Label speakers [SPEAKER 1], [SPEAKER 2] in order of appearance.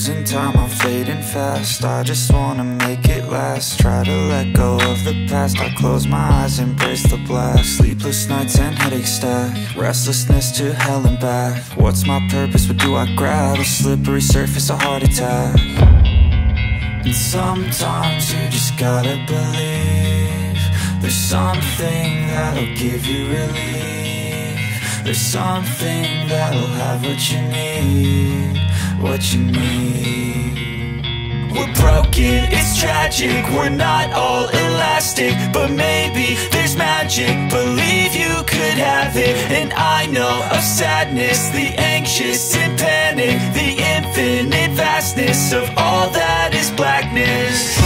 [SPEAKER 1] losing time, I'm fading fast. I just wanna make it last. Try to let go of the past. I close my eyes, embrace the blast. Sleepless nights and headaches stack. Restlessness to hell and back. What's my purpose, what do I grab? A slippery surface, a heart attack. And sometimes you just gotta believe there's something that'll give you relief. There's something that'll have what you need, what you need. We're broken, it's tragic, we're not all elastic, but maybe there's magic. Believe you could have it. And I know of sadness, the anxious and panic, the infinite vastness of all that is blackness.